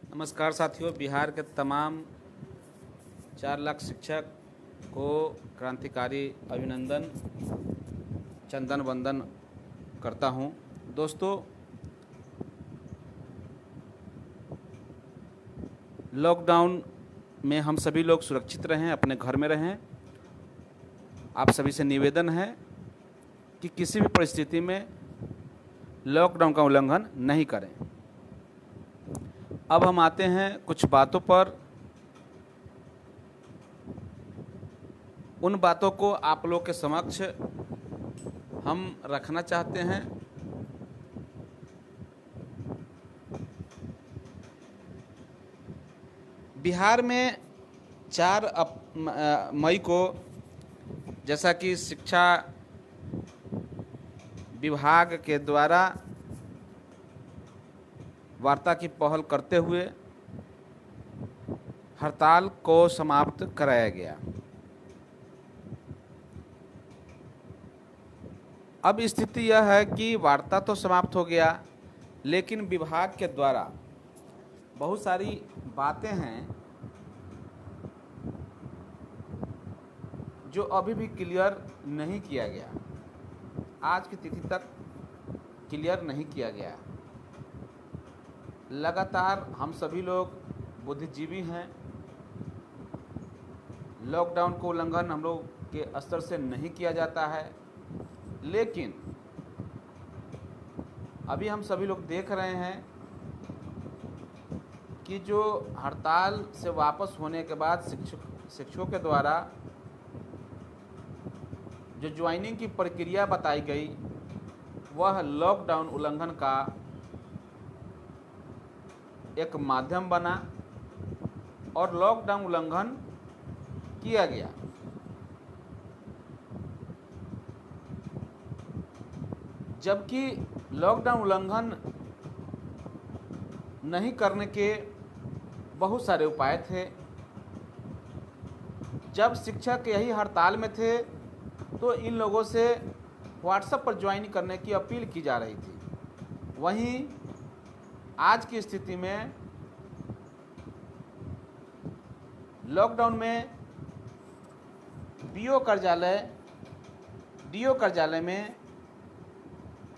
नमस्कार साथियों, बिहार के तमाम 4 लाख शिक्षक को क्रांतिकारी अभिनंदन, चंदन वंदन करता हूं। दोस्तों, लॉकडाउन में हम सभी लोग सुरक्षित रहें, अपने घर में रहें। आप सभी से निवेदन है कि किसी भी परिस्थिति में लॉकडाउन का उल्लंघन नहीं करें। अब हम आते हैं कुछ बातों पर। उन बातों को आप लोग के समक्ष हम रखना चाहते हैं। बिहार में 4 मई को, जैसा कि शिक्षा विभाग के द्वारा वार्ता की पहल करते हुए हड़ताल को समाप्त कराया गया। अब स्थिति यह है कि वार्ता तो समाप्त हो गया, लेकिन विभाग के द्वारा बहुत सारी बातें हैं जो अभी भी क्लियर नहीं किया गया। आज की तिथि तक क्लियर नहीं किया गया। लगातार हम सभी लोग बुद्धिजीवी हैं। लॉकडाउन को उल्लंघन हम लोग के स्तर से नहीं किया जाता है, लेकिन अभी हम सभी लोग देख रहे हैं कि जो हड़ताल से वापस होने के बाद शिक्षकों के द्वारा जो ज्वाइनिंग की प्रक्रिया बताई गई, वह लॉकडाउन उल्लंघन का एक माध्यम बना और लॉकडाउन उल्लंघन किया गया। जबकि लॉकडाउन उल्लंघन नहीं करने के बहुत सारे उपाय थे। जब शिक्षक यही हड़ताल में थे तो इन लोगों से व्हाट्सएप पर ज्वाइन करने की अपील की जा रही थी। वहीं आज की स्थिति में लॉकडाउन में डीओ कार्यालय में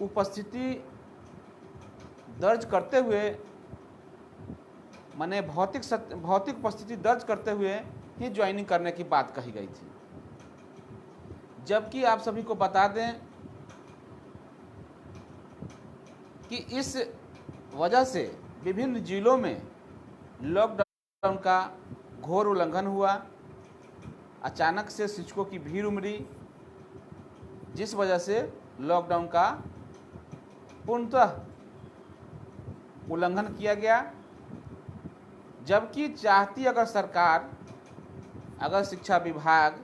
उपस्थिति दर्ज करते हुए, माने भौतिक उपस्थिति दर्ज करते हुए ही ज्वाइनिंग करने की बात कही गई थी। जबकि आप सभी को बता दें कि इस वजह से विभिन्न जिलों में लॉकडाउन का घोर उल्लंघन हुआ। अचानक से शिक्षकों की भीड़ उमड़ी, जिस वजह से लॉकडाउन का पूर्णतः उल्लंघन किया गया। जबकि चाहती अगर सरकार, अगर शिक्षा विभाग,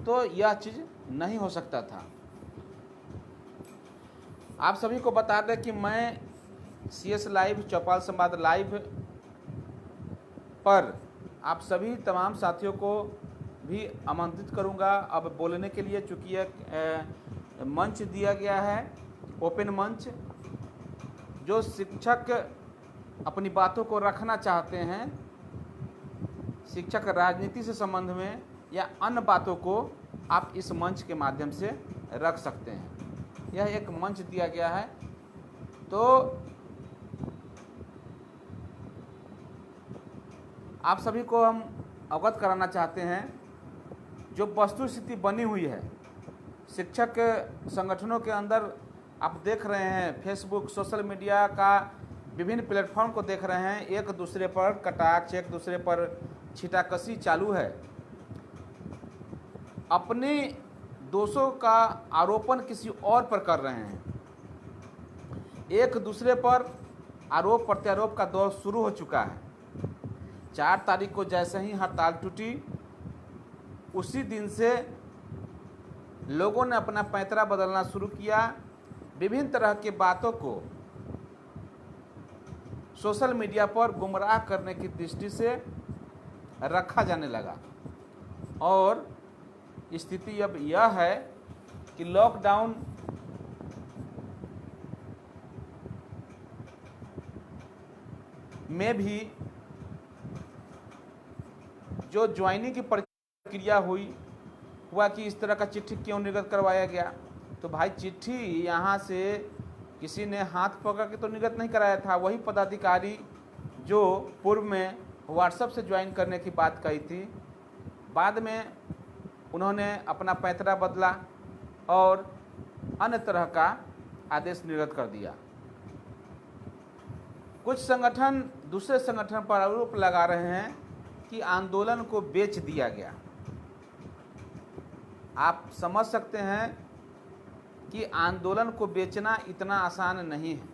तो यह चीज़ नहीं हो सकता था। आप सभी को बता दें कि मैं CS लाइव, चौपाल संवाद लाइव पर आप सभी तमाम साथियों को भी आमंत्रित करूंगा अब बोलने के लिए, चूँकि एक मंच दिया गया है, ओपन मंच। जो शिक्षक अपनी बातों को रखना चाहते हैं, शिक्षक राजनीति से संबंध में या अन्य बातों को आप इस मंच के माध्यम से रख सकते हैं। यह एक मंच दिया गया है। तो आप सभी को हम अवगत कराना चाहते हैं, जो वस्तुस्थिति बनी हुई है शिक्षक संगठनों के अंदर। आप देख रहे हैं फेसबुक, सोशल मीडिया का विभिन्न प्लेटफॉर्म को देख रहे हैं, एक दूसरे पर कटाक्ष, एक दूसरे पर छीटाकशी चालू है। अपने दोषों का आरोपण किसी और पर कर रहे हैं। एक दूसरे पर आरोप प्रत्यारोप का दौर शुरू हो चुका है। 4 तारीख को जैसे ही हड़ताल टूटी, उसी दिन से लोगों ने अपना पैंतरा बदलना शुरू किया। विभिन्न तरह की बातों को सोशल मीडिया पर गुमराह करने की दृष्टि से रखा जाने लगा। और स्थिति अब यह है कि लॉकडाउन में भी जो ज्वाइनिंग की प्रक्रिया हुआ कि इस तरह का चिट्ठी क्यों निर्गत करवाया गया, तो भाई चिट्ठी यहाँ से किसी ने हाथ पकड़ के तो निर्गत नहीं कराया था। वही पदाधिकारी जो पूर्व में व्हाट्सएप से ज्वाइन करने की बात कही थी, बाद में उन्होंने अपना पैंतरा बदला और अन्य तरह का आदेश निर्गत कर दिया। कुछ संगठन दूसरे संगठन पर आरोप लगा रहे हैं कि आंदोलन को बेच दिया गया। आप समझ सकते हैं कि आंदोलन को बेचना इतना आसान नहीं है।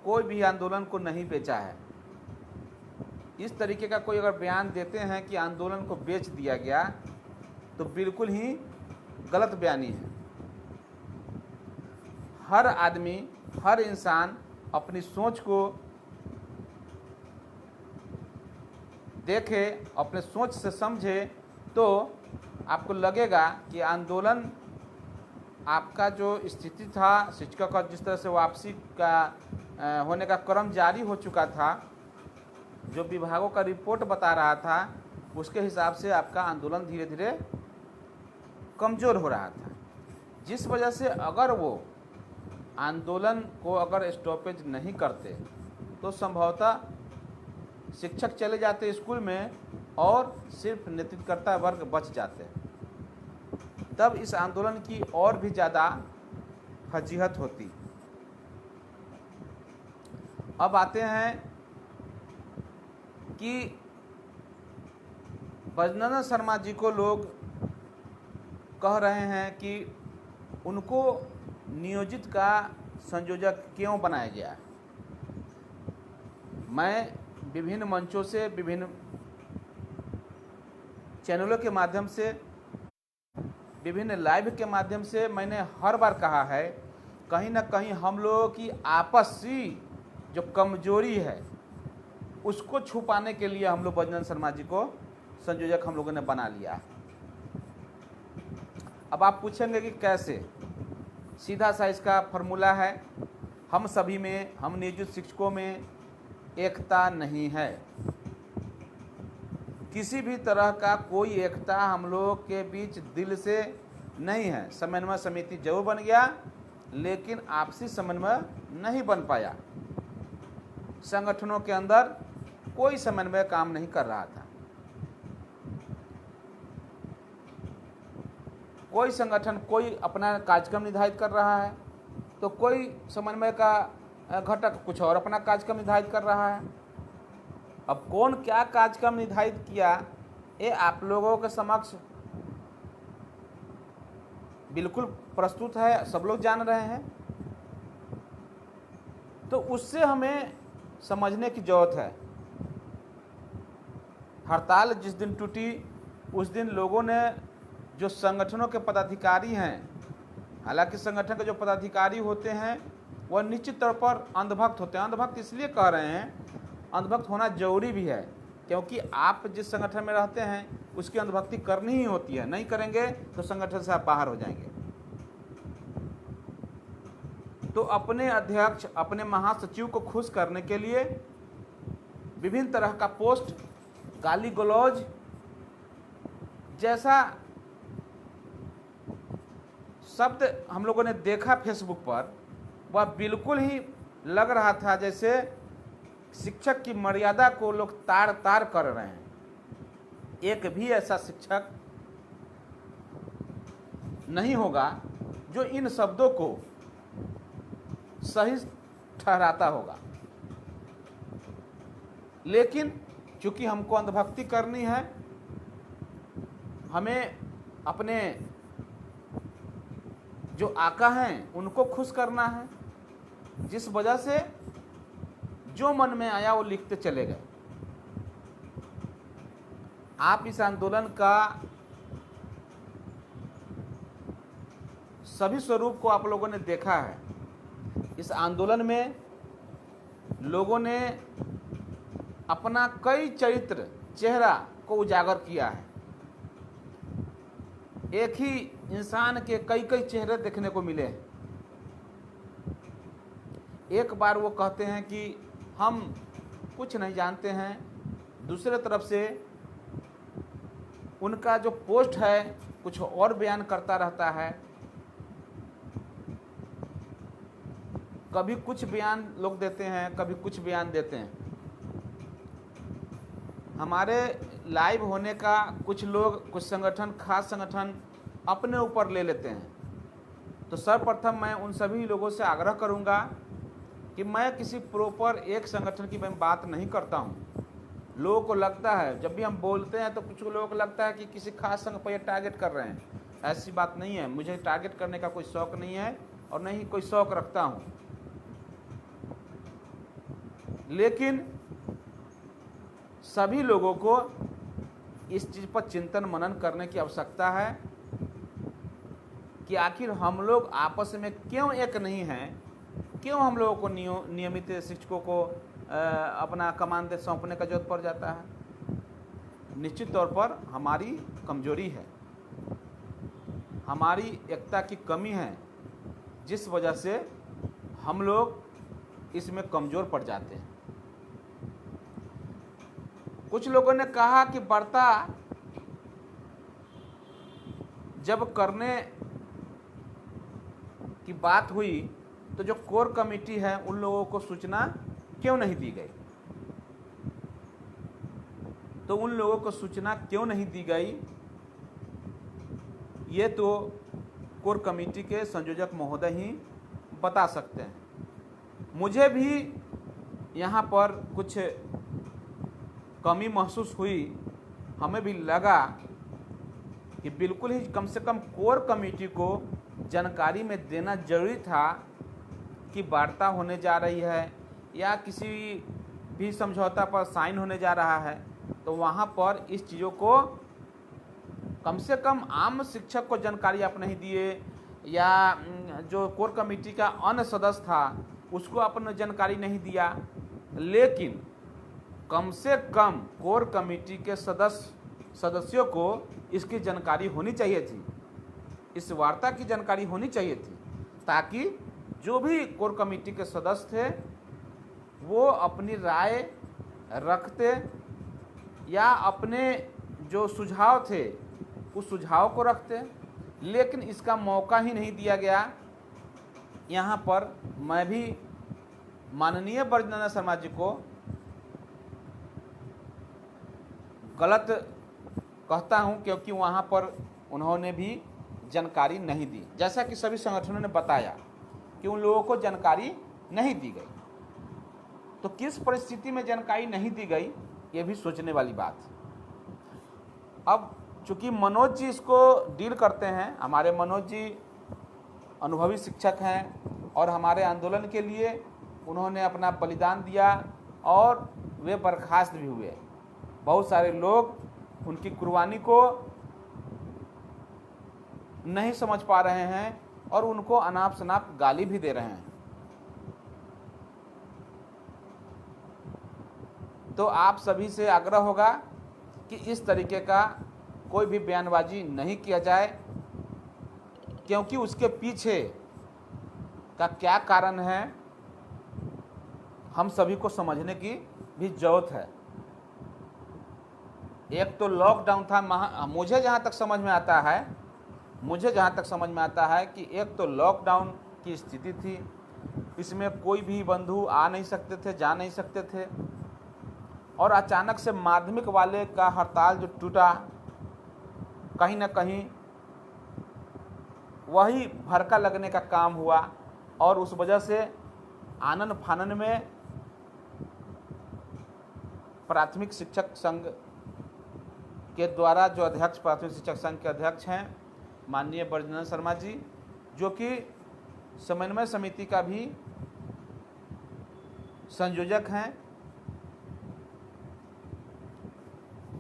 कोई भी आंदोलन को नहीं बेचा है। इस तरीके का कोई अगर बयान देते हैं कि आंदोलन को बेच दिया गया, तो बिल्कुल ही गलत बयानी है। हर आदमी, हर इंसान अपनी सोच को देखे, अपने सोच से समझे, तो आपको लगेगा कि आंदोलन आपका जो स्थिति था, शिक्षकों का जिस तरह से वापसी का होने का क्रम जारी हो चुका था, जो विभागों का रिपोर्ट बता रहा था, उसके हिसाब से आपका आंदोलन धीरे धीरे कमज़ोर हो रहा था। जिस वजह से अगर वो आंदोलन को अगर स्टॉपेज नहीं करते तो संभवतः शिक्षक चले जाते स्कूल में और सिर्फ नेतृत्वकर्ता वर्ग बच जाते। तब इस आंदोलन की और भी ज़्यादा फजीहत होती। अब आते हैं कि बजनंदन शर्मा जी को लोग कह रहे हैं कि उनको नियोजित का संयोजक क्यों बनाया गया। मैं विभिन्न मंचों से, विभिन्न चैनलों के माध्यम से, विभिन्न लाइव के माध्यम से मैंने हर बार कहा है, कहीं ना कहीं हम लोगों की आपसी जो कमजोरी है उसको छुपाने के लिए हम लोग बजनंदन शर्मा जी को संयोजक हम लोगों ने बना लिया। अब आप पूछेंगे कि कैसे? सीधा सा इसका फॉर्मूला है, हम सभी में, हम नियोजित शिक्षकों में एकता नहीं है। किसी भी तरह का कोई एकता हम लोगों के बीच दिल से नहीं है। समन्वय समिति जरूर बन गया, लेकिन आपसी समन्वय नहीं बन पाया। संगठनों के अंदर कोई समन्वय काम नहीं कर रहा था। कोई संगठन कोई अपना कार्यक्रम निर्धारित कर रहा है, तो कोई समन्वय का घटक कुछ और अपना कार्यक्रम निर्धारित कर रहा है। अब कौन क्या कार्यक्रम निर्धारित किया, ये आप लोगों के समक्ष बिल्कुल प्रस्तुत है, सब लोग जान रहे हैं। तो उससे हमें समझने की जरूरत है। हड़ताल जिस दिन टूटी, उस दिन लोगों ने, जो संगठनों के पदाधिकारी हैं, हालांकि संगठन के जो पदाधिकारी होते हैं वह निश्चित तौर पर अंधभक्त होते हैं। अंधभक्त इसलिए कह रहे हैं, अंधभक्त होना जरूरी भी है, क्योंकि आप जिस संगठन में रहते हैं उसकी अंधभक्ति करनी ही होती है। नहीं करेंगे तो संगठन से आप बाहर हो जाएंगे। तो अपने अध्यक्ष, अपने महासचिव को खुश करने के लिए विभिन्न तरह का पोस्ट, गाली गलौज जैसा शब्द हम लोगों ने देखा फेसबुक पर, वह बिल्कुल ही लग रहा था जैसे शिक्षक की मर्यादा को लोग तार तार कर रहे हैं। एक भी ऐसा शिक्षक नहीं होगा जो इन शब्दों को सही ठहराता होगा। लेकिन चूंकि हमको अंधभक्ति करनी है, हमें अपने जो आका हैं उनको खुश करना है, जिस वजह से जो मन में आया वो लिखते चले गए। आप इस आंदोलन का सभी स्वरूप को आप लोगों ने देखा है। इस आंदोलन में लोगों ने अपना कई चरित्र, चेहरा को उजागर किया है। एक ही इंसान के कई कई चेहरे देखने को मिले हैं। एक बार वो कहते हैं कि हम कुछ नहीं जानते हैं, दूसरे तरफ से उनका जो पोस्ट है कुछ और बयान करता रहता है। कभी कुछ बयान लोग देते हैं, कभी कुछ बयान देते हैं। हमारे लाइव होने का कुछ लोग, कुछ संगठन, खास संगठन अपने ऊपर ले लेते हैं। तो सर्वप्रथम मैं उन सभी लोगों से आग्रह करूंगा कि मैं किसी प्रॉपर एक संगठन की मैं बात नहीं करता हूं। लोगों को लगता है, जब भी हम बोलते हैं तो कुछ लोगों को लगता है कि किसी खास संघ पर टारगेट कर रहे हैं। ऐसी बात नहीं है। मुझे टारगेट करने का कोई शौक नहीं है और नहीं कोई शौक रखता हूं। लेकिन सभी लोगों को इस चीज़ पर चिंतन मनन करने की आवश्यकता है कि आखिर हम लोग आपस में क्यों एक नहीं हैं, क्यों हम लोगों को नियमित शिक्षकों को अपना कमान सौंपने का जरूरत पड़ जाता है। निश्चित तौर पर हमारी कमजोरी है, हमारी एकता की कमी है, जिस वजह से हम लोग इसमें कमज़ोर पड़ जाते हैं। कुछ लोगों ने कहा कि वार्ता जब करने की बात हुई तो जो कोर कमेटी है उन लोगों को सूचना क्यों नहीं दी गई। तो उन लोगों को सूचना क्यों नहीं दी गई, ये तो कोर कमेटी के संयोजक महोदय ही बता सकते हैं। मुझे भी यहाँ पर कुछ कमी महसूस हुई। हमें भी लगा कि बिल्कुल ही कम से कम कोर कमेटी को जानकारी में देना जरूरी था कि वार्ता होने जा रही है या किसी भी समझौता पर साइन होने जा रहा है। तो वहाँ पर इस चीज़ों को कम से कम आम शिक्षक को जानकारी आप नहीं दिए, या जो कोर कमेटी का अन्य सदस्य था उसको आपने जानकारी नहीं दिया। लेकिन कम से कम कोर कमेटी के सदस्यों को इसकी जानकारी होनी चाहिए थी, इस वार्ता की जानकारी होनी चाहिए थी, ताकि जो भी कोर कमेटी के सदस्य थे वो अपनी राय रखते या अपने जो सुझाव थे उस सुझाव को रखते। लेकिन इसका मौका ही नहीं दिया गया। यहाँ पर मैं भी माननीय ब्रजनंदन शर्मा जी को गलत कहता हूँ, क्योंकि वहाँ पर उन्होंने भी जानकारी नहीं दी। जैसा कि सभी संगठनों ने बताया कि उन लोगों को जानकारी नहीं दी गई। तो किस परिस्थिति में जानकारी नहीं दी गई, ये भी सोचने वाली बात है। अब चूँकि मनोज जी इसको डील करते हैं, हमारे मनोज जी अनुभवी शिक्षक हैं और हमारे आंदोलन के लिए उन्होंने अपना बलिदान दिया और वे बर्खास्त भी हुए। बहुत सारे लोग उनकी कुर्बानी को नहीं समझ पा रहे हैं और उनको अनाप शनाप गाली भी दे रहे हैं। तो आप सभी से आग्रह होगा कि इस तरीके का कोई भी बयानबाजी नहीं किया जाए, क्योंकि उसके पीछे का क्या कारण है हम सभी को समझने की भी जरूरत है। एक तो लॉकडाउन था, मुझे जहाँ तक समझ में आता है कि एक तो लॉकडाउन की स्थिति थी, इसमें कोई भी बंधु आ नहीं सकते थे, जा नहीं सकते थे, और अचानक से माध्यमिक वाले का हड़ताल जो टूटा, कहीं ना कहीं वही भड़का लगने का काम हुआ और उस वजह से आनन फानन में प्राथमिक शिक्षक संघ के द्वारा जो अध्यक्ष, प्राथमिक शिक्षक संघ के अध्यक्ष हैं माननीय ब्रजनंदन शर्मा जी, जो कि समन्वय समिति का भी संयोजक हैं,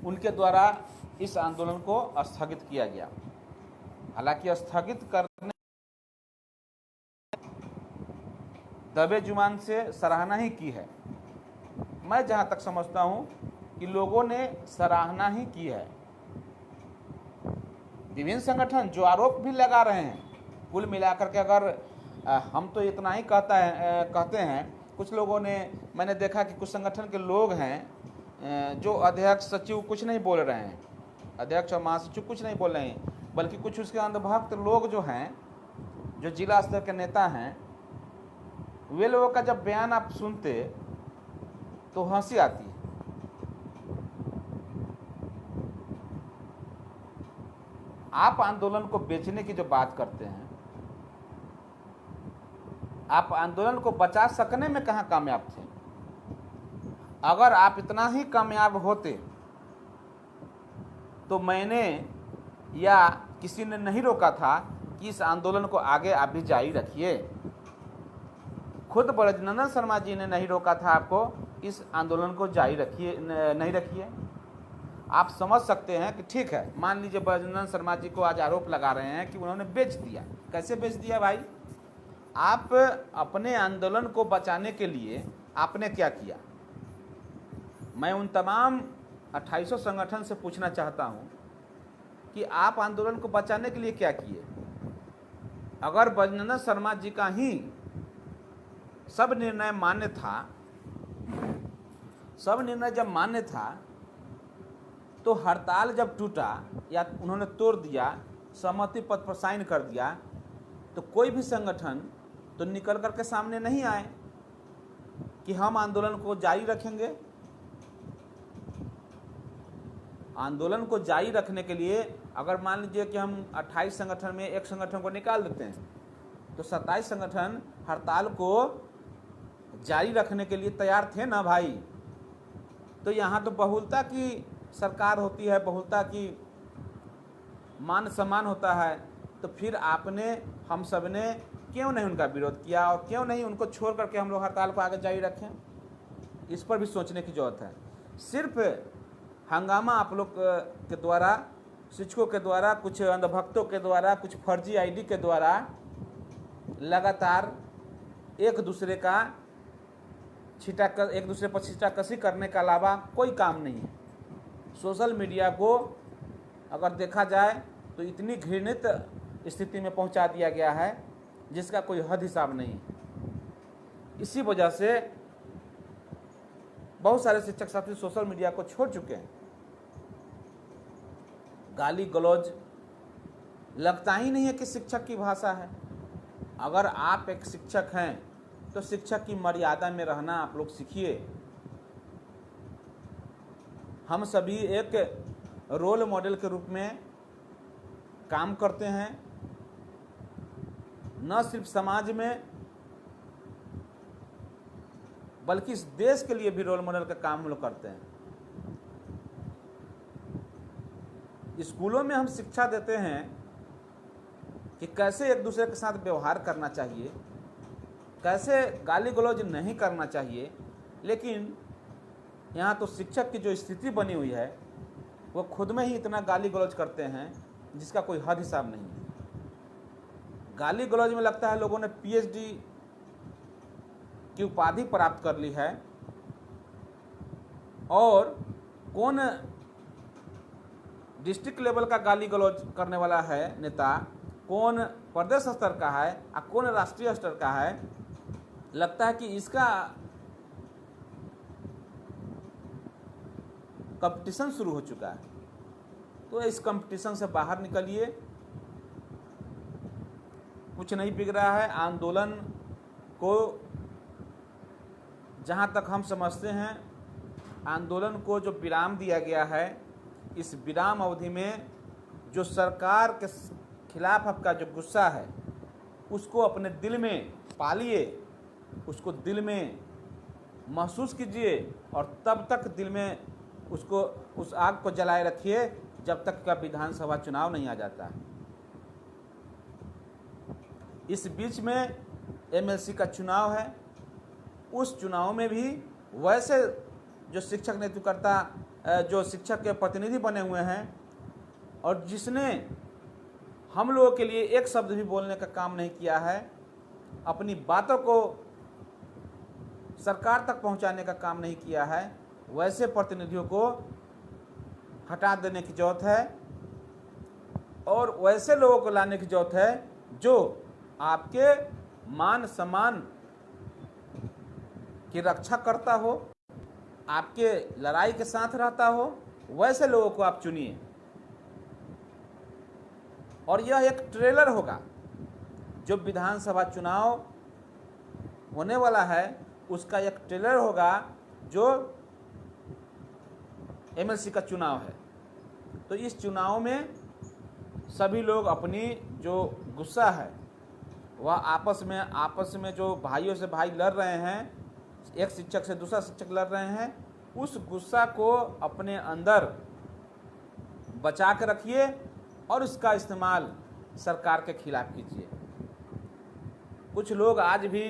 उनके द्वारा इस आंदोलन को स्थगित किया गया। हालांकि स्थगित करने दबे जुबान से सराहना ही की है। मैं जहां तक समझता हूं कि लोगों ने सराहना ही की है। विभिन्न संगठन जो आरोप भी लगा रहे हैं, कुल मिलाकर के अगर हम तो इतना ही कहते हैं, कुछ लोगों ने, मैंने देखा कि कुछ संगठन के लोग हैं जो अध्यक्ष सचिव कुछ नहीं बोल रहे हैं, अध्यक्ष और महासचिव कुछ नहीं बोल रहे हैं, बल्कि कुछ उसके अंधभक्त लोग जो हैं, जो जिला स्तर के नेता हैं, वे लोगों का जब बयान आप सुनते तो हंसी आती है। आप आंदोलन को बेचने की जो बात करते हैं, आप आंदोलन को बचा सकने में कहाँ कामयाब थे? अगर आप इतना ही कामयाब होते तो मैंने या किसी ने नहीं रोका था कि इस आंदोलन को आगे आप भी जारी रखिए। खुद ब्रजनंदन शर्मा जी ने नहीं रोका था आपको, इस आंदोलन को जारी रखिए, नहीं रखिए। आप समझ सकते हैं कि ठीक है, मान लीजिए ब्रजनंदन शर्मा जी को आज आरोप लगा रहे हैं कि उन्होंने बेच दिया। कैसे बेच दिया भाई? आप अपने आंदोलन को बचाने के लिए आपने क्या किया? मैं उन तमाम 2800 संगठन से पूछना चाहता हूं कि आप आंदोलन को बचाने के लिए क्या किए? अगर ब्रजनंदन शर्मा जी का ही सब निर्णय मान्य था, सब निर्णय जब मान्य था तो हड़ताल जब टूटा या उन्होंने तोड़ दिया, सहमति पत्र पर साइन कर दिया, तो कोई भी संगठन तो निकल कर के सामने नहीं आए कि हम आंदोलन को जारी रखेंगे। आंदोलन को जारी रखने के लिए अगर मान लीजिए कि हम 28 संगठन में एक संगठन को निकाल देते हैं तो 27 संगठन हड़ताल को जारी रखने के लिए तैयार थे ना भाई। तो यहाँ तो बहुलता की सरकार होती है, बहुलता की मान सम्मान होता है, तो फिर आपने, हम सब ने क्यों नहीं उनका विरोध किया और क्यों नहीं उनको छोड़ करके हम लोग हड़ताल को आगे जारी रखें? इस पर भी सोचने की जरूरत है। सिर्फ हंगामा आप लोग के द्वारा, शिक्षकों के द्वारा, कुछ अंधभक्तों के द्वारा, कुछ फर्जी आईडी के द्वारा लगातार एक दूसरे पर छींटाकशी करने के अलावा कोई काम नहीं है। सोशल मीडिया को अगर देखा जाए तो इतनी घृणित स्थिति में पहुंचा दिया गया है जिसका कोई हद हिसाब नहीं है। इसी वजह से बहुत सारे शिक्षक साथी सोशल मीडिया को छोड़ चुके हैं। गाली गलौज लगता ही नहीं है कि शिक्षक की भाषा है। अगर आप एक शिक्षक हैं तो शिक्षक की मर्यादा में रहना आप लोग सीखिए। हम सभी एक रोल मॉडल के रूप में काम करते हैं, न सिर्फ समाज में बल्कि इस देश के लिए भी रोल मॉडल का काम हम लोग करते हैं। स्कूलों में हम शिक्षा देते हैं कि कैसे एक दूसरे के साथ व्यवहार करना चाहिए, कैसे गाली गलौज नहीं करना चाहिए, लेकिन यहाँ तो शिक्षक की जो स्थिति बनी हुई है वो खुद में ही इतना गाली गलौज करते हैं जिसका कोई हद हिसाब नहीं है। गाली गलौज में लगता है लोगों ने पीएचडी की उपाधि प्राप्त कर ली है, और कौन डिस्ट्रिक्ट लेवल का गाली गलौज करने वाला है नेता, कौन प्रदेश स्तर का है और कौन राष्ट्रीय स्तर का है, लगता है कि इसका कंपटीशन शुरू हो चुका है। तो इस कंपटीशन से बाहर निकलिए। कुछ नहीं बिक रहा है। आंदोलन को जहाँ तक हम समझते हैं, आंदोलन को जो विराम दिया गया है, इस विराम अवधि में जो सरकार के खिलाफ आपका जो गुस्सा है उसको अपने दिल में पालिए, उसको दिल में महसूस कीजिए और तब तक दिल में उसको, उस आग को जलाए रखिए जब तक का विधानसभा चुनाव नहीं आ जाता है। इस बीच में एमएलसी का चुनाव है। उस चुनाव में भी वैसे जो शिक्षक नेतृत्वकर्ता, जो शिक्षक के प्रतिनिधि बने हुए हैं और जिसने हम लोगों के लिए एक शब्द भी बोलने का काम नहीं किया है, अपनी बातों को सरकार तक पहुंचाने का काम नहीं किया है, वैसे प्रतिनिधियों को हटा देने की जरूरत है और वैसे लोगों को लाने की जरूरत है जो आपके मान सम्मान की रक्षा करता हो, आपके लड़ाई के साथ रहता हो, वैसे लोगों को आप चुनिए। और यह एक ट्रेलर होगा, जो विधानसभा चुनाव होने वाला है उसका एक ट्रेलर होगा, जो एमएलसी का चुनाव है। तो इस चुनाव में सभी लोग अपनी जो गुस्सा है वह आपस में जो भाइयों से भाई लड़ रहे हैं, एक शिक्षक से दूसरा शिक्षक लड़ रहे हैं, उस गुस्सा को अपने अंदर बचा के रखिए और उसका इस्तेमाल सरकार के खिलाफ कीजिए। कुछ लोग आज भी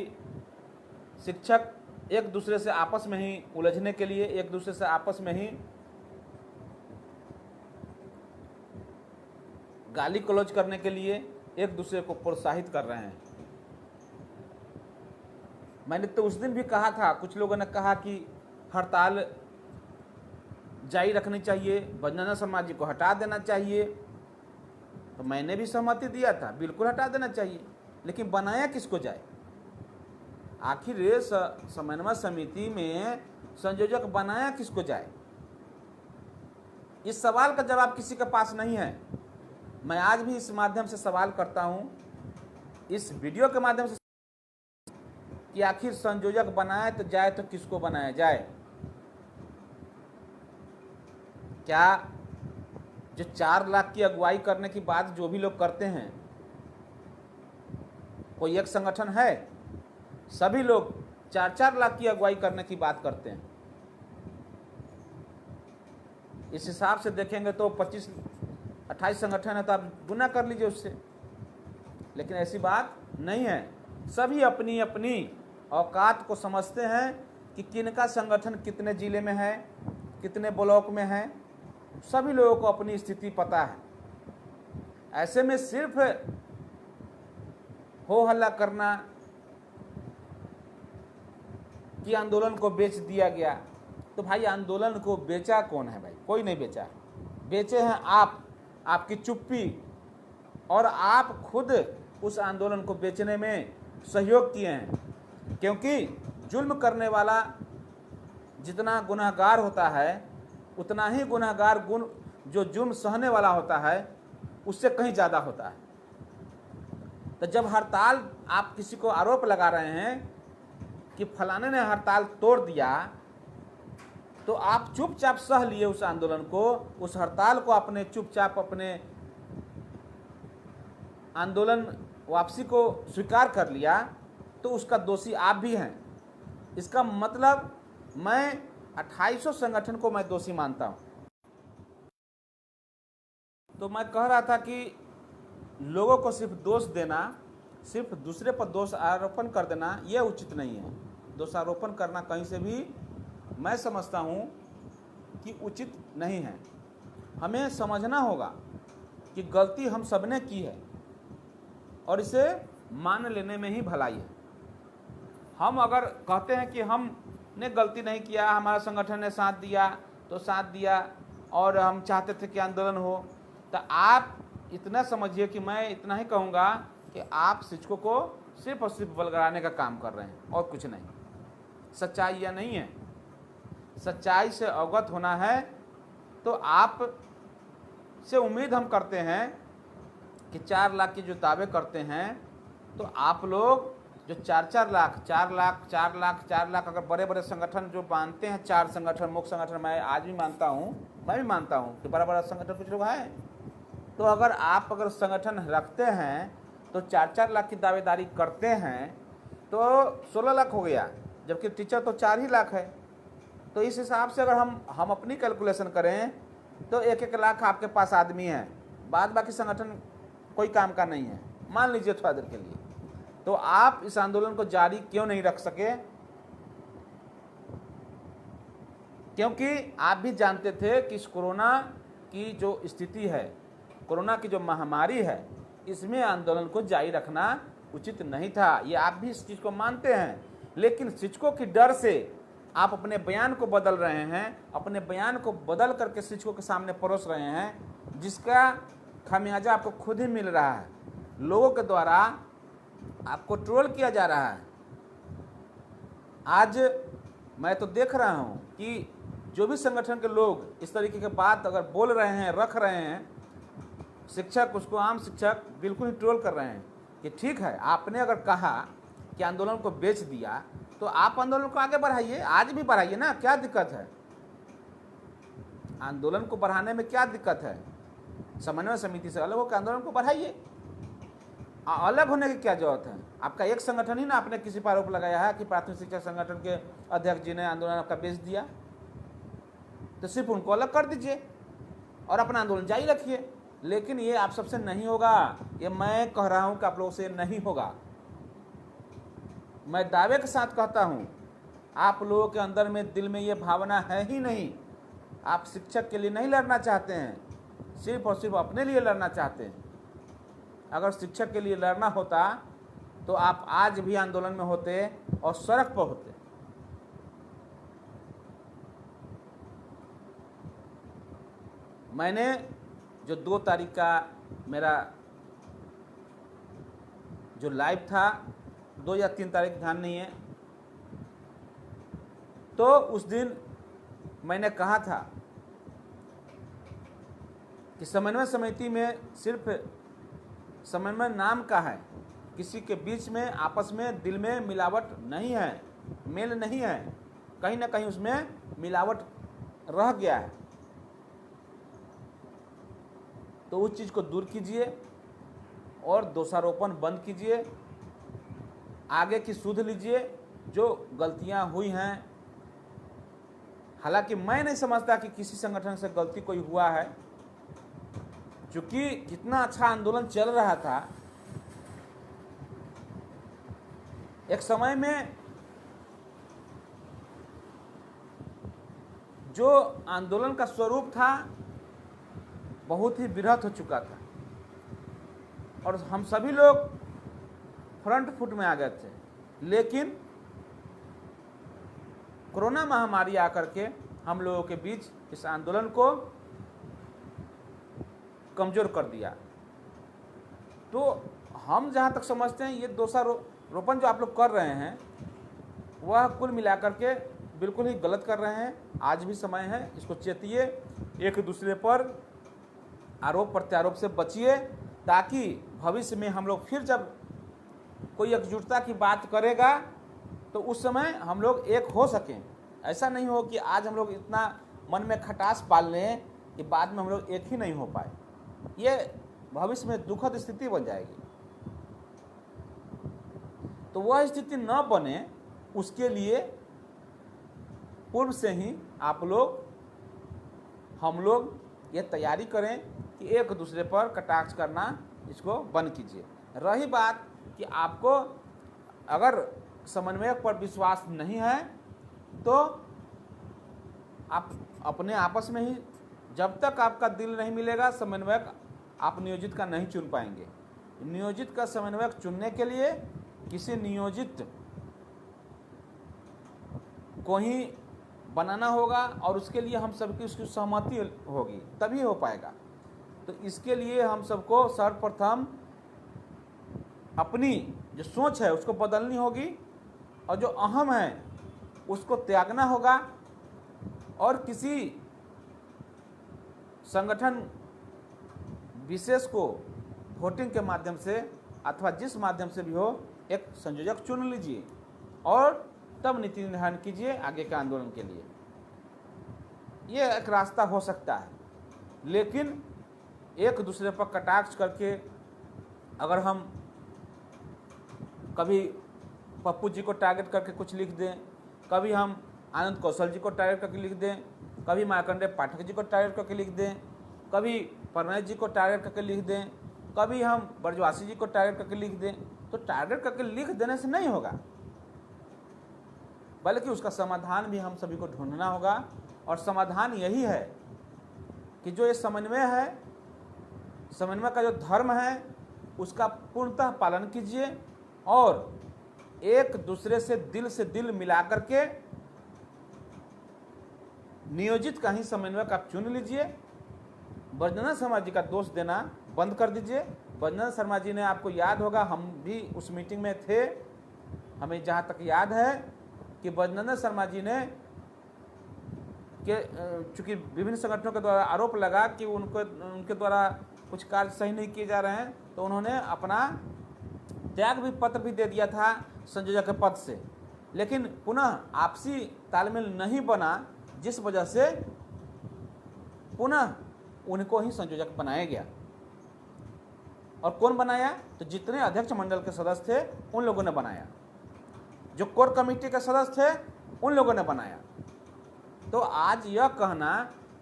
शिक्षक एक दूसरे से आपस में ही उलझने के लिए, एक दूसरे से आपस में ही गाली गलौज करने के लिए एक दूसरे को प्रोत्साहित कर रहे हैं। मैंने तो उस दिन भी कहा था, कुछ लोगों ने कहा कि हड़ताल जारी रखनी चाहिए, बंजारा समाज को हटा देना चाहिए, तो मैंने भी सहमति दिया था, बिल्कुल हटा देना चाहिए। लेकिन बनाया किसको जाए? आखिर समन्वय समिति में संयोजक बनाया किसको जाए? इस सवाल का जवाब किसी के पास नहीं है। मैं आज भी इस माध्यम से सवाल करता हूं, इस वीडियो के माध्यम से, कि आखिर संयोजक बनाए तो जाए तो किसको बनाया जाए? क्या जो 4 लाख की अगुवाई करने की बात जो भी लोग करते हैं, कोई एक संगठन है? सभी लोग 4-4 लाख की अगुवाई करने की बात करते हैं। इस हिसाब से देखेंगे तो 25-28 संगठन है, तो आप गुना कर लीजिए उससे। लेकिन ऐसी बात नहीं है। सभी अपनी अपनी औकात को समझते हैं कि किनका संगठन कितने जिले में है, कितने ब्लॉक में है। सभी लोगों को अपनी स्थिति पता है। ऐसे में सिर्फ हो हल्ला करना कि आंदोलन को बेच दिया गया, तो भाई आंदोलन को बेचा कौन है? भाई कोई नहीं बेचा। बेचे हैं आप, आपकी चुप्पी, और आप खुद उस आंदोलन को बेचने में सहयोग किए हैं। क्योंकि जुल्म करने वाला जितना गुनहगार होता है, उतना ही गुनहगार जो जुल्म सहने वाला होता है उससे कहीं ज़्यादा होता है। तो जब हड़ताल, आप किसी को आरोप लगा रहे हैं कि फलाने ने हड़ताल तोड़ दिया, तो आप चुपचाप सह लिए उस आंदोलन को, उस हड़ताल को आपने चुपचाप अपने आंदोलन वापसी को स्वीकार कर लिया, तो उसका दोषी आप भी हैं। इसका मतलब मैं 2800 संगठन को मैं दोषी मानता हूं। तो मैं कह रहा था कि लोगों को सिर्फ दोष देना, सिर्फ दूसरे पर दोष आरोपण कर देना, यह उचित नहीं है। दोषारोपण करना कहीं से भी मैं समझता हूं कि उचित नहीं है। हमें समझना होगा कि गलती हम सबने की है और इसे मान लेने में ही भलाई है। हम अगर कहते हैं कि हमने गलती नहीं किया, हमारा संगठन ने साथ दिया तो साथ दिया और हम चाहते थे कि आंदोलन हो, तो आप इतना समझिए कि मैं इतना ही कहूँगा कि आप शिक्षकों को सिर्फ और सिर्फ बलगराने का काम कर रहे हैं और कुछ नहीं। सच्चाई यह नहीं है। सच्चाई से अवगत होना है तो आप से उम्मीद हम करते हैं कि 4 लाख के जो दावे करते हैं, तो आप लोग जो 4 लाख अगर बड़े बड़े संगठन जो मानते हैं, 4 संगठन मुख्य संगठन, मैं आज भी मानता हूँ, मैं भी मानता हूँ कि बड़ा बड़ा संगठन कुछ लोग हैं, तो अगर संगठन रखते हैं तो 4 लाख की दावेदारी करते हैं तो 16 लाख हो गया, जबकि टीचर तो 4 ही लाख है। तो इस हिसाब से अगर हम अपनी कैलकुलेशन करें तो 1-1 लाख आपके पास आदमी है, बाद बाकी संगठन कोई काम का नहीं है, मान लीजिए थोड़ा देर के लिए। तो आप इस आंदोलन को जारी क्यों नहीं रख सके? क्योंकि आप भी जानते थे कि इस कोरोना की जो स्थिति है, कोरोना की जो महामारी है, इसमें आंदोलन को जारी रखना उचित नहीं था। ये आप भी इस चीज़ को मानते हैं, लेकिन शिक्षकों की डर से आप अपने बयान को बदल रहे हैं, अपने बयान को बदल करके शिक्षकों के सामने परोस रहे हैं, जिसका खामियाजा आपको खुद ही मिल रहा है। लोगों के द्वारा आपको ट्रोल किया जा रहा है। आज मैं तो देख रहा हूँ कि जो भी संगठन के लोग इस तरीके की बात अगर बोल रहे हैं, रख रहे हैं, शिक्षक उसको, आम शिक्षक बिल्कुल ही ट्रोल कर रहे हैं कि ठीक है, आपने अगर कहा कि आंदोलन को बेच दिया तो आप आंदोलन को आगे बढ़ाइए, आज भी बढ़ाइए ना, क्या दिक्कत है? आंदोलन को बढ़ाने में क्या दिक्कत है? समन्वय समिति से अलग होकर आंदोलन को बढ़ाइए। अलग होने की क्या जरूरत है? आपका एक संगठन ही ना आपने किसी पर आरोप लगाया है कि प्राथमिक शिक्षा संगठन के अध्यक्ष जी ने आंदोलन आपका बेच दिया, तो सिर्फ उनको अलग कर दीजिए और अपना आंदोलन जारी रखिए। लेकिन ये आप सबसे नहीं होगा, ये मैं कह रहा हूं कि आप लोगों से नहीं होगा। मैं दावे के साथ कहता हूं, आप लोगों के अंदर में, दिल में ये भावना है ही नहीं। आप शिक्षक के लिए नहीं लड़ना चाहते हैं, सिर्फ और सिर्फ अपने लिए लड़ना चाहते हैं। अगर शिक्षक के लिए लड़ना होता तो आप आज भी आंदोलन में होते और सड़क पर होते। मैंने जो 2 तारीख का मेरा जो लाइव था, 2 या 3 तारीख ध्यान नहीं है, तो उस दिन मैंने कहा था कि समन्वय समिति में सिर्फ समन्वय नाम का है, किसी के बीच में आपस में दिल में मिलावट नहीं है, मेल नहीं है, कहीं ना कहीं उसमें मिलावट रह गया है। तो उस चीज़ को दूर कीजिए और दोषारोपण बंद कीजिए, आगे की सुध लीजिए जो गलतियां हुई हैं। हालांकि मैं नहीं समझता कि किसी संगठन से गलती कोई हुआ है, क्योंकि कितना अच्छा आंदोलन चल रहा था। एक समय में जो आंदोलन का स्वरूप था बहुत ही बृहत हो चुका था और हम सभी लोग फ्रंट फुट में आ गए थे, लेकिन कोरोना महामारी आकर के हम लोगों के बीच इस आंदोलन को कमजोर कर दिया। तो हम जहाँ तक समझते हैं, ये दोषारोपण जो आप लोग कर रहे हैं वह कुल मिलाकर के बिल्कुल ही गलत कर रहे हैं। आज भी समय है, इसको चेतिए, एक दूसरे पर आरोप प्रत्यारोप से बचिए, ताकि भविष्य में हम लोग फिर जब कोई एकजुटता की बात करेगा तो उस समय हम लोग एक हो सकें। ऐसा नहीं हो कि आज हम लोग इतना मन में खटास पाल लें कि बाद में हम लोग एक ही नहीं हो पाए। ये भविष्य में दुखद स्थिति बन जाएगी। तो वह स्थिति न बने, उसके लिए पूर्व से ही आप लोग, हम लोग ये तैयारी करें कि एक दूसरे पर कटाक्ष करना इसको बंद कीजिए। रही बात कि आपको अगर समन्वयक पर विश्वास नहीं है तो आप अपने आपस में ही, जब तक आपका दिल नहीं मिलेगा, समन्वयक आप नियोजित का नहीं चुन पाएंगे। नियोजित का समन्वयक चुनने के लिए किसी नियोजित को ही बनाना होगा और उसके लिए हम सबकी उसकी सहमति होगी, तभी हो पाएगा। तो इसके लिए हम सबको सर्वप्रथम अपनी जो सोच है उसको बदलनी होगी और जो अहम है उसको त्यागना होगा और किसी संगठन विशेष को वोटिंग के माध्यम से अथवा जिस माध्यम से भी हो एक संयोजक चुन लीजिए और तब नीति निर्धारण कीजिए आगे के आंदोलन के लिए। ये एक रास्ता हो सकता है, लेकिन एक दूसरे पर कटाक्ष करके अगर हम कभी पप्पू जी को टारगेट करके कुछ लिख दें, कभी हम आनंद कौशल जी को टारगेट करके लिख दें, कभी मार्कंडेय पाठक जी को टारगेट करके लिख दें, कभी परमेश जी को टारगेट करके लिख दें, कभी हम ब्रजवासी जी को टारगेट करके लिख दें, तो टारगेट करके लिख देने से नहीं होगा, बल्कि उसका समाधान भी हम सभी को ढूंढना होगा। और समाधान यही है कि जो ये समन्वय है, समन्वय का जो धर्म है उसका पूर्णतः पालन कीजिए और एक दूसरे से दिल मिला करके नियोजित का ही समन्वय आप चुन लीजिए। बैजनाथ शर्मा जी का दोष देना बंद कर दीजिए। बैजनाथ शर्मा जी ने, आपको याद होगा, हम भी उस मीटिंग में थे, हमें जहाँ तक याद है कि बैजनाथ शर्मा जी ने चूँकि विभिन्न संगठनों के द्वारा आरोप लगा कि उनके द्वारा कुछ कार्य सही नहीं किए जा रहे हैं, तो उन्होंने अपना त्याग भी पत्र भी दे दिया था संयोजक के पद से, लेकिन पुनः आपसी तालमेल नहीं बना, जिस वजह से पुनः उनको ही संयोजक बनाया गया। और कौन बनाया? तो जितने अध्यक्ष मंडल के सदस्य थे उन लोगों ने बनाया, जो कोर कमेटी के सदस्य थे उन लोगों ने बनाया। तो आज यह कहना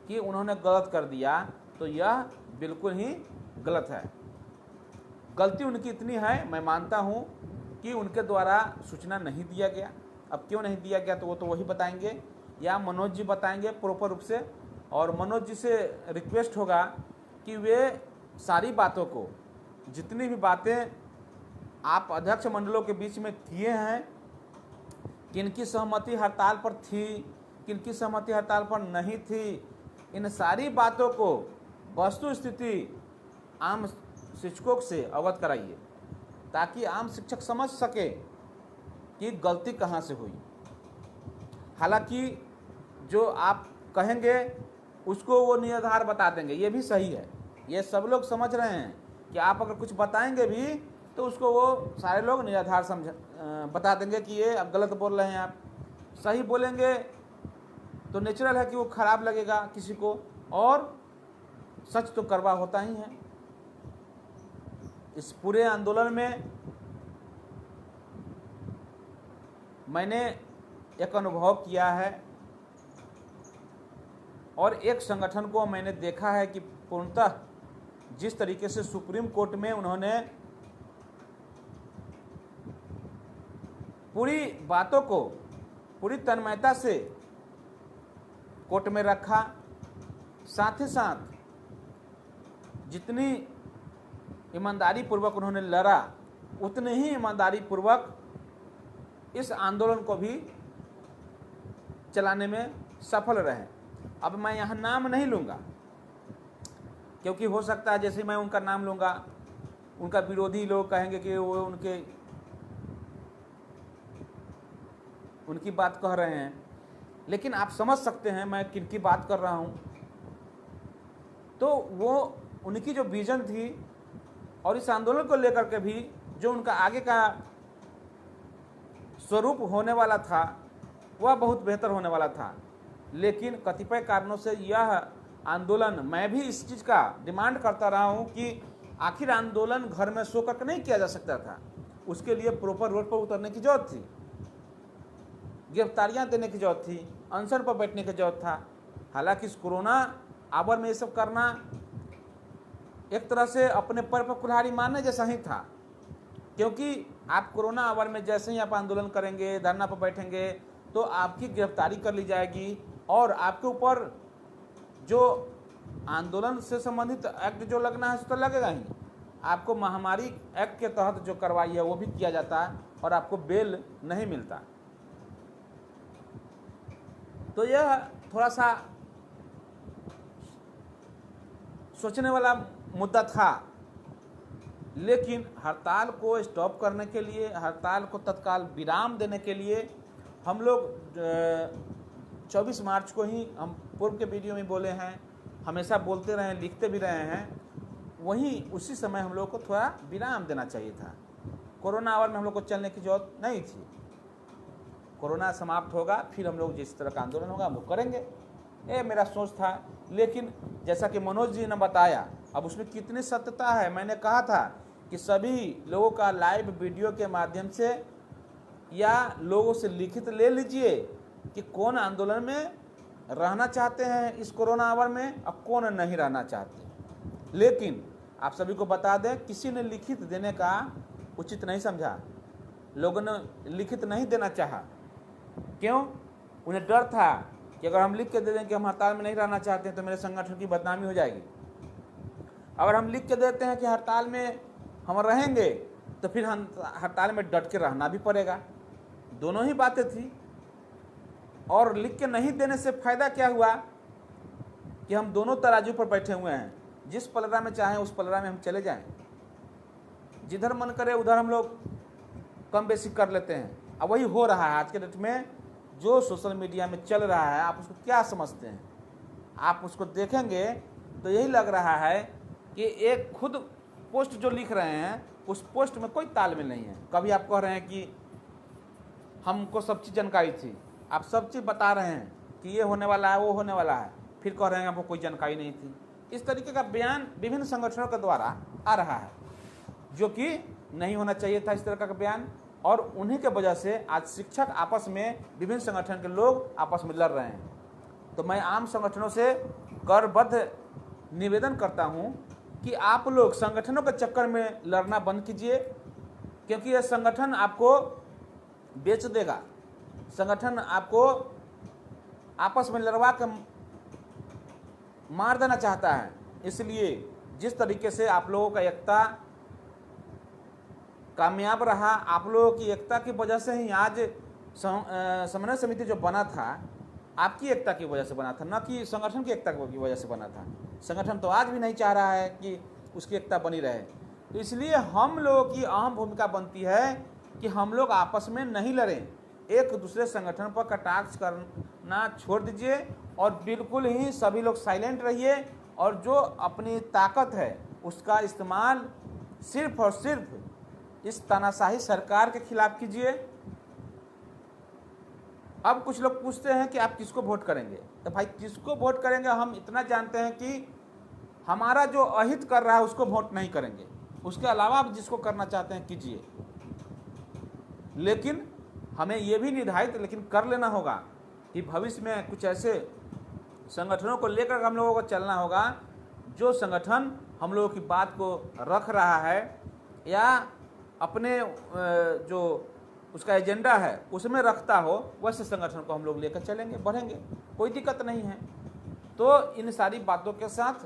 कि उन्होंने गलत कर दिया, तो यह बिल्कुल ही गलत है। गलती उनकी इतनी है, मैं मानता हूं कि उनके द्वारा सूचना नहीं दिया गया। अब क्यों नहीं दिया गया तो वो तो वही बताएंगे, या मनोज जी बताएंगे प्रॉपर रूप से। और मनोज जी से रिक्वेस्ट होगा कि वे सारी बातों को, जितनी भी बातें आप अध्यक्ष मंडलों के बीच में किए हैं, किनकी सहमति हड़ताल पर थी, किनकी सहमति हड़ताल पर नहीं थी, इन सारी बातों को वस्तु स्थिति आम शिक्षकों से अवगत कराइए, ताकि आम शिक्षक समझ सके कि गलती कहाँ से हुई। हालांकि जो आप कहेंगे उसको वो निराधार बता देंगे, ये भी सही है, ये सब लोग समझ रहे हैं कि आप अगर कुछ बताएंगे भी तो उसको वो सारे लोग निराधार बता देंगे कि ये अब गलत बोल रहे हैं आप। सही बोलेंगे तो नेचुरल है कि वो खराब लगेगा किसी को, और सच तो कड़वा होता ही है। इस पूरे आंदोलन में मैंने एक अनुभव किया है, और एक संगठन को मैंने देखा है कि पूर्णतः जिस तरीके से सुप्रीम कोर्ट में उन्होंने पूरी बातों को पूरी तन्मयता से कोर्ट में रखा, साथ ही साथ जितनी ईमानदारी पूर्वक उन्होंने लड़ा, उतने ही ईमानदारी पूर्वक इस आंदोलन को भी चलाने में सफल रहे। अब मैं यहाँ नाम नहीं लूँगा, क्योंकि हो सकता है जैसे मैं उनका नाम लूँगा उनका विरोधी लोग कहेंगे कि वो उनकी बात कह रहे हैं, लेकिन आप समझ सकते हैं मैं किनकी बात कर रहा हूँ। तो वो उनकी जो विजन थी और इस आंदोलन को लेकर के भी जो उनका आगे का स्वरूप होने वाला था वह बहुत बेहतर होने वाला था, लेकिन कतिपय कारणों से यह आंदोलन, मैं भी इस चीज़ का डिमांड करता रहा हूं कि आखिर आंदोलन घर में सो करके नहीं किया जा सकता था, उसके लिए प्रॉपर रोड पर उतरने की जरूरत थी, गिरफ्तारियां देने की जरूरत थी, अनशन पर बैठने की जरूरत था। हालांकि इस कोरोना आवर में ये सब करना एक तरह से अपने पर कुल्हाड़ी मारने जैसा ही था, क्योंकि आप कोरोना आवर में जैसे ही आप आंदोलन करेंगे, धरना पर बैठेंगे, तो आपकी गिरफ्तारी कर ली जाएगी और आपके ऊपर जो आंदोलन से संबंधित एक्ट जो लगना है तो लगेगा ही। आपको महामारी एक्ट के तहत जो कार्रवाई है वो भी किया जाता है और आपको बेल नहीं मिलता। तो यह थोड़ा सा सोचने वाला मुद्दा था, लेकिन हड़ताल को स्टॉप करने के लिए, हड़ताल को तत्काल विराम देने के लिए हम लोग 24 मार्च को ही हम पूर्व के वीडियो में बोले हैं, हमेशा बोलते रहे, लिखते भी रहे हैं, वहीं उसी समय हम लोग को थोड़ा विराम देना चाहिए था। कोरोना आवर में हम लोग को चलने की जरूरत नहीं थी। कोरोना समाप्त होगा फिर हम लोग जिस तरह का आंदोलन होगा हम लोग करेंगे, ये मेरा सोच था। लेकिन जैसा कि मनोज जी ने बताया, अब उसमें कितनी सत्यता है, मैंने कहा था कि सभी लोगों का लाइव वीडियो के माध्यम से या लोगों से लिखित ले लीजिए कि कौन आंदोलन में रहना चाहते हैं इस कोरोना आवर में और कौन नहीं रहना चाहते। लेकिन आप सभी को बता दें, किसी ने लिखित देने का उचित नहीं समझा, लोगों ने लिखित नहीं देना चाहा। क्यों? उन्हें डर था कि अगर हम लिख के दे दें कि हम हड़ताल में नहीं रहना चाहते हैं तो मेरे संगठन की बदनामी हो जाएगी। अगर हम लिख के देते हैं कि हड़ताल में हम रहेंगे तो फिर हम हड़ताल में डट के रहना भी पड़ेगा। दोनों ही बातें थी। और लिख के नहीं देने से फ़ायदा क्या हुआ कि हम दोनों तराजू पर बैठे हुए हैं, जिस पलड़ा में चाहें उस पलड़ा में हम चले जाएं, जिधर मन करे उधर हम लोग कम बेसी कर लेते हैं। अब वही हो रहा है आज के डेट में। जो सोशल मीडिया में चल रहा है आप उसको क्या समझते हैं? आप उसको देखेंगे तो यही लग रहा है कि एक खुद पोस्ट जो लिख रहे हैं उस पोस्ट में कोई तालमेल नहीं है। कभी आप कह रहे हैं कि हमको सब चीज़ जानकारी थी, आप सब चीज़ बता रहे हैं कि ये होने वाला है वो होने वाला है, फिर कह रहे हैं हमको कोई जानकारी नहीं थी। इस तरीके का बयान विभिन्न संगठनों के द्वारा आ रहा है, जो कि नहीं होना चाहिए था इस तरह का बयान। और उन्हीं के वजह से आज शिक्षक आपस में, विभिन्न संगठन के लोग आपस में लड़ रहे हैं। तो मैं आम संगठनों से करबद्ध निवेदन करता हूं कि आप लोग संगठनों के चक्कर में लड़ना बंद कीजिए, क्योंकि यह संगठन आपको बेच देगा। संगठन आपको आपस में लड़वा कर मार देना चाहता है। इसलिए जिस तरीके से आप लोगों का एकता कामयाब रहा, आप लोगों की एकता की वजह से ही आज समन्वय समिति जो बना था आपकी एकता की वजह से बना था, न कि संगठन की एकता की वजह से बना था। संगठन तो आज भी नहीं चाह रहा है कि उसकी एकता बनी रहे। तो इसलिए हम लोगों की अहम भूमिका बनती है कि हम लोग आपस में नहीं लड़ें, एक दूसरे संगठन पर कटाक्ष करना छोड़ दीजिए और बिल्कुल ही सभी लोग साइलेंट रहिए और जो अपनी ताकत है उसका इस्तेमाल सिर्फ और सिर्फ इस तानाशाही सरकार के खिलाफ कीजिए। अब कुछ लोग पूछते हैं कि आप किसको वोट करेंगे, तो भाई किसको वोट करेंगे हम इतना जानते हैं कि हमारा जो अहित कर रहा है उसको वोट नहीं करेंगे, उसके अलावा आप जिसको करना चाहते हैं कीजिए। लेकिन हमें ये भी निर्धारित कर लेना होगा कि भविष्य में कुछ ऐसे संगठनों को लेकर हम लोगों को चलना होगा जो संगठन हम लोगों की बात को रख रहा है या अपने जो उसका एजेंडा है उसमें रखता हो, वैसे संगठन को हम लोग लेकर चलेंगे, बढ़ेंगे, कोई दिक्कत नहीं है। तो इन सारी बातों के साथ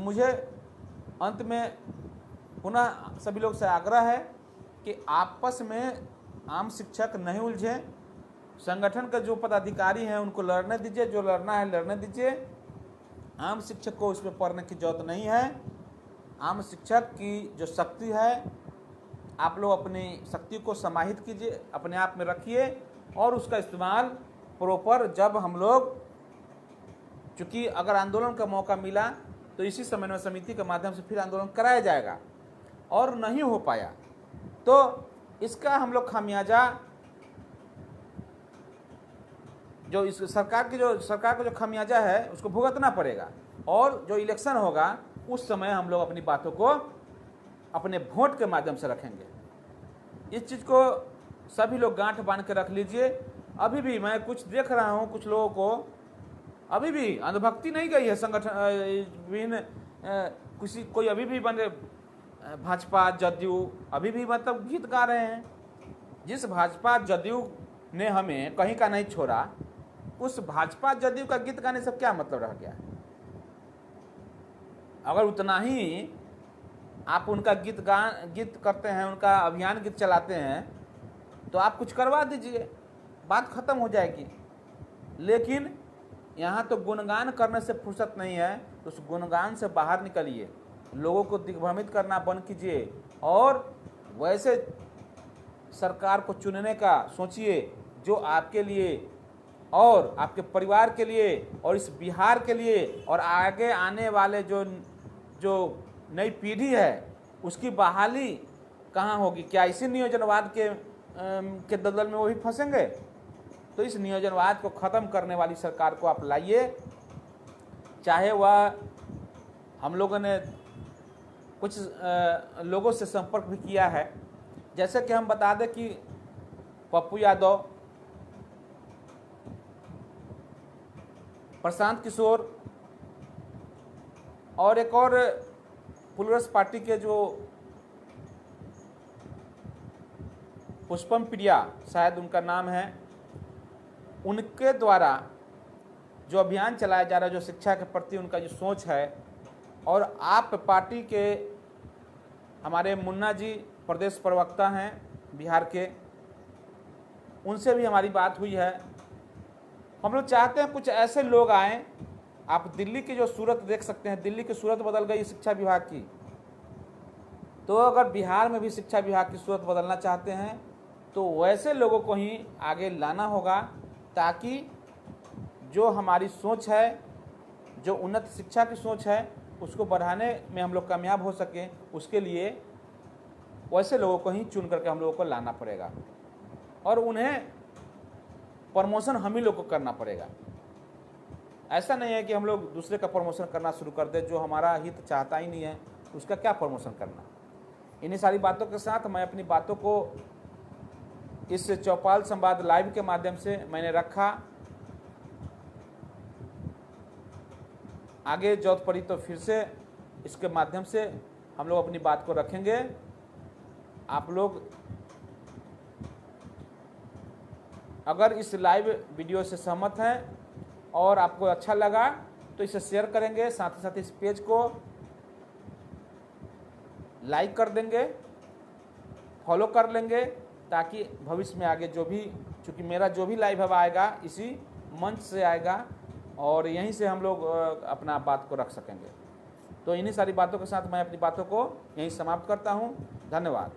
मुझे अंत में पुनः सभी लोग से आग्रह है कि आपस में आम शिक्षक नहीं उलझें, संगठन के जो पदाधिकारी हैं उनको लड़ने दीजिए, जो लड़ना है लड़ने दीजिए। आम शिक्षक को उसमें पढ़ने की जरूरत नहीं है। आम शिक्षक की जो शक्ति है आप लोग अपनी शक्ति को समाहित कीजिए, अपने आप में रखिए और उसका इस्तेमाल प्रॉपर जब हम लोग, चूँकि अगर आंदोलन का मौका मिला तो इसी समन्वय समिति के माध्यम से फिर आंदोलन कराया जाएगा, और नहीं हो पाया तो इसका हम लोग खामियाजा जो इस सरकार का जो खामियाजा है उसको भुगतना पड़ेगा। और जो इलेक्शन होगा उस समय हम लोग अपनी बातों को अपने वोट के माध्यम से रखेंगे। इस चीज़ को सभी लोग गांठ बांध के रख लीजिए। अभी भी मैं कुछ देख रहा हूं, कुछ लोगों को अभी भी अंधभक्ति नहीं गई है संगठन कोई अभी भी बने भाजपा जदयू अभी भी मतलब गीत गा रहे हैं। जिस भाजपा जदयू ने हमें कहीं का नहीं छोड़ा, उस भाजपा जदयू का गीत गाने से क्या मतलब रह गया? अगर उतना ही आप उनका गीत करते हैं, उनका अभियान गीत चलाते हैं, तो आप कुछ करवा दीजिए, बात खत्म हो जाएगी। लेकिन यहाँ तो गुणगान करने से फुर्सत नहीं है, तो उस गुणगान से बाहर निकलिए, लोगों को दिग्भ्रमित करना बंद कीजिए और वैसे सरकार को चुनने का सोचिए जो आपके लिए और आपके परिवार के लिए और इस बिहार के लिए और आगे आने वाले जो नई पीढ़ी है उसकी बहाली कहाँ होगी? क्या इसी नियोजनवाद के दलदल में वो भी फंसेंगे? तो इस नियोजनवाद को ख़त्म करने वाली सरकार को आप लाइए। चाहे वह हम लोगों ने कुछ लोगों से संपर्क भी किया है, जैसे कि हम बता दें कि पप्पू यादव, प्रशांत किशोर और एक और प्लूरल्स पार्टी के जो पुष्पम प्रिया शायद उनका नाम है, उनके द्वारा जो अभियान चलाया जा रहा है, जो शिक्षा के प्रति उनका जो सोच है, और आप पार्टी के हमारे मुन्ना जी प्रदेश प्रवक्ता हैं बिहार के, उनसे भी हमारी बात हुई है। हम लोग चाहते हैं कुछ ऐसे लोग आएँ। आप दिल्ली की जो सूरत देख सकते हैं, दिल्ली की सूरत बदल गई शिक्षा विभाग की, तो अगर बिहार में भी शिक्षा विभाग की सूरत बदलना चाहते हैं तो वैसे लोगों को ही आगे लाना होगा, ताकि जो हमारी सोच है, जो उन्नत शिक्षा की सोच है, उसको बढ़ाने में हम लोग कामयाब हो सकें, उसके लिए वैसे लोगों को ही चुन करके हम लोगों को लाना पड़ेगा और उन्हें प्रमोशन हम ही लोग को करना पड़ेगा। ऐसा नहीं है कि हम लोग दूसरे का प्रमोशन करना शुरू कर दे, जो हमारा हित चाहता ही नहीं है, उसका क्या प्रमोशन करना। इन्हीं सारी बातों के साथ मैं अपनी बातों को इस चौपाल संवाद लाइव के माध्यम से मैंने रखा। आगे जरूरत पड़ी तो फिर से इसके माध्यम से हम लोग अपनी बात को रखेंगे। आप लोग अगर इस लाइव वीडियो से सहमत हैं और आपको अच्छा लगा तो इसे शेयर करेंगे, साथ ही साथ इस पेज को लाइक कर देंगे, फॉलो कर लेंगे, ताकि भविष्य में आगे जो भी, चूँकि मेरा जो भी लाइव अब आएगा इसी मंच से आएगा और यहीं से हम लोग अपना बात को रख सकेंगे। तो इन्हीं सारी बातों के साथ मैं अपनी बातों को यहीं समाप्त करता हूँ। धन्यवाद।